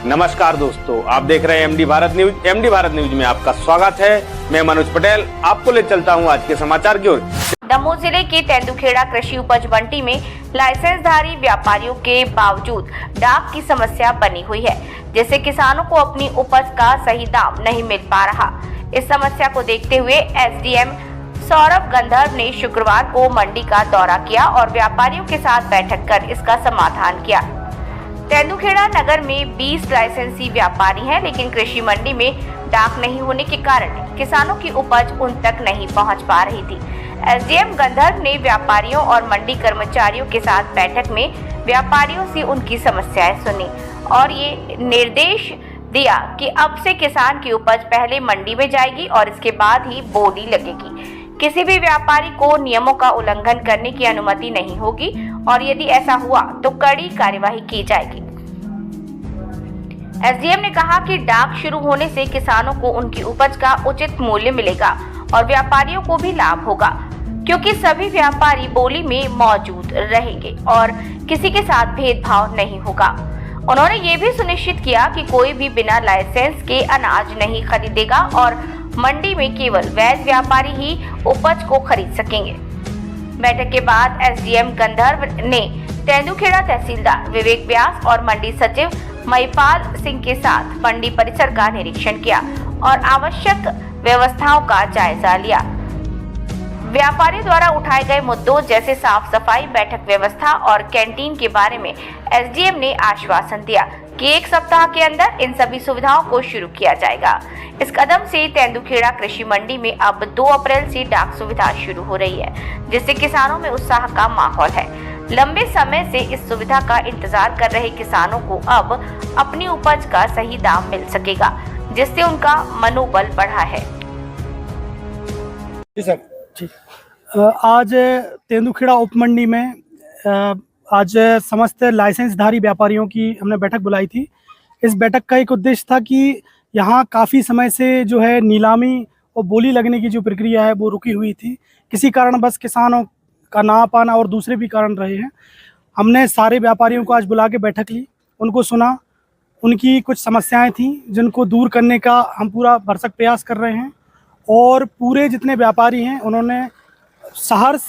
नमस्कार दोस्तों, आप देख रहे हैं MD Bharat news. MD Bharat news में आपका स्वागत है। मैं मनोज पटेल आपको ले चलता हूं आज के समाचार की ओर। दमोह जिले के तेंदुखेड़ा कृषि उपज मंडी में लाइसेंसधारी व्यापारियों के बावजूद डाक की समस्या बनी हुई है, जिससे किसानों को अपनी उपज का सही दाम नहीं मिल पा रहा। इस समस्या को देखते हुए एसडीएम सौरभ गंधर्व ने शुक्रवार को मंडी का दौरा किया और व्यापारियों के साथ बैठक कर इसका समाधान किया। तेंदुखेड़ा नगर में 20 लाइसेंसी व्यापारी हैं, लेकिन कृषि मंडी में डाक नहीं होने के कारण किसानों की उपज उन तक नहीं पहुंच पा रही थी। एसडीएम गंधर्व ने व्यापारियों और मंडी कर्मचारियों के साथ बैठक में व्यापारियों से उनकी समस्याएं सुनी और ये निर्देश दिया कि अब से किसान की उपज पहले मंडी में जाएगी और इसके बाद ही बोली लगेगी। किसी भी व्यापारी को नियमों का उल्लंघन करने की अनुमति नहीं होगी और यदि ऐसा हुआ तो कड़ी कार्यवाही की जाएगी। एसडीएम ने कहा कि डाक शुरू होने से किसानों को उनकी उपज का उचित मूल्य मिलेगा और व्यापारियों को भी लाभ होगा, क्योंकि सभी व्यापारी बोली में मौजूद रहेंगे और किसी के साथ भेदभाव नहीं होगा। उन्होंने ये भी सुनिश्चित किया कि कोई भी बिना लाइसेंस के अनाज नहीं खरीदेगा और मंडी में केवल वैध व्यापारी ही उपज को खरीद सकेंगे। बैठक के बाद एसडीएम गंधर्व ने तेंदुखेड़ा तहसीलदार विवेक व्यास और मंडी सचिव महिपाल सिंह के साथ मंडी परिसर का निरीक्षण किया और आवश्यक व्यवस्थाओं का जायजा लिया। व्यापारियों द्वारा उठाए गए मुद्दों जैसे साफ सफाई, बैठक व्यवस्था और कैंटीन के बारे में एसडीएम ने आश्वासन दिया कि 1 सप्ताह के अंदर इन सभी सुविधाओं को शुरू किया जाएगा। इस कदम से तेंदुखेड़ा कृषि मंडी में अब 2 अप्रैल से डाक सुविधा शुरू हो रही है, जिससे किसानों में उत्साह का माहौल है। लंबे समय से इस सुविधा का इंतजार कर रहे किसानों को अब अपनी उपज का सही दाम मिल सकेगा, जिससे उनका मनोबल बढ़ा है। जी सर, आज तेंदुखेड़ा उपमंडी में आज समस्त लाइसेंसधारी व्यापारियों की हमने बैठक बुलाई थी। इस बैठक का एक उद्देश्य था कि यहाँ काफ़ी समय से जो है नीलामी और बोली लगने की जो प्रक्रिया है वो रुकी हुई थी। किसी कारणवश किसानों का ना आ पाना और दूसरे भी कारण रहे हैं। हमने सारे व्यापारियों को आज बुला के बैठक ली, उनको सुना, उनकी कुछ समस्याएं थीं जिनको दूर करने का हम पूरा भरसक प्रयास कर रहे हैं और पूरे जितने व्यापारी हैं उन्होंने सहर्ष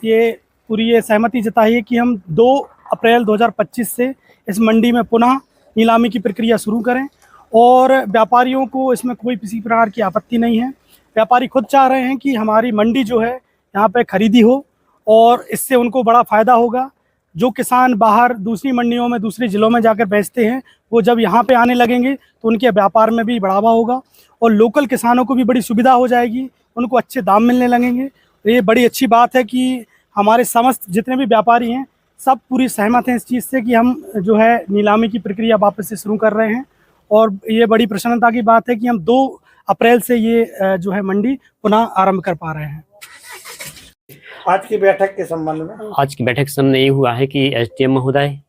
ये सहमति जताई है कि हम 2 अप्रैल 2025 से इस मंडी में पुनः नीलामी की प्रक्रिया शुरू करें और व्यापारियों को इसमें कोई किसी प्रकार की आपत्ति नहीं है। व्यापारी खुद चाह रहे हैं कि हमारी मंडी जो है यहाँ पे खरीदी हो और इससे उनको बड़ा फ़ायदा होगा। जो किसान बाहर दूसरी मंडियों में दूसरे ज़िलों में जाकर बेचते हैं वो जब यहाँ पे आने लगेंगे तो उनके व्यापार में भी बढ़ावा होगा और लोकल किसानों को भी बड़ी सुविधा हो जाएगी, उनको अच्छे दाम मिलने लगेंगे। ये बड़ी अच्छी बात है कि हमारे समस्त जितने भी व्यापारी हैं सब पूरी सहमत हैं इस चीज़ से कि हम जो है नीलामी की प्रक्रिया वापस से शुरू कर रहे हैं और ये बड़ी प्रसन्नता की बात है कि हम 2 अप्रैल से ये जो है मंडी पुनः आरंभ कर पा रहे हैं। आज की बैठक के संबंध में आज की बैठक के संबंध में ये हुआ है कि एसडीएम महोदय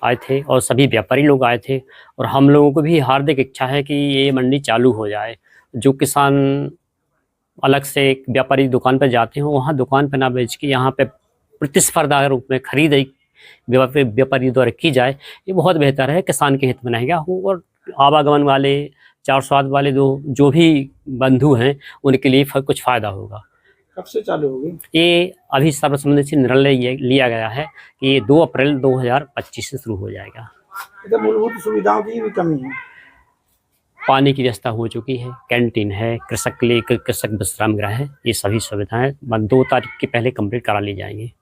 आए थे और सभी व्यापारी लोग आए थे और हम लोगों को भी हार्दिक इच्छा है कि ये मंडी चालू हो जाए। जो किसान अलग से एक व्यापारी दुकान पर जाते हैं वहाँ दुकान पर ना बेच के यहाँ पे प्रतिस्पर्धा रूप में खरीद व्यापारी द्वारा की जाए, ये बहुत बेहतर है, किसान के हित में रहेगा। और आवागमन वाले 407 वाले जो भी बंधु हैं उनके लिए कुछ फ़ायदा होगा। कब से चालू होगी? ये अभी सर्वसम्मति से निर्णय लिया गया है कि ये 2 अप्रैल 2025 से शुरू हो जाएगा। इधर मूलभूत सुविधाओं की भी कमी है। पानी की व्यवस्था हो चुकी है, कैंटीन है, कृषक के लिए कृषक विश्राम गृह है, ये सभी सुविधाएं 2 तारीख के पहले कंप्लीट करा ली जाएंगी।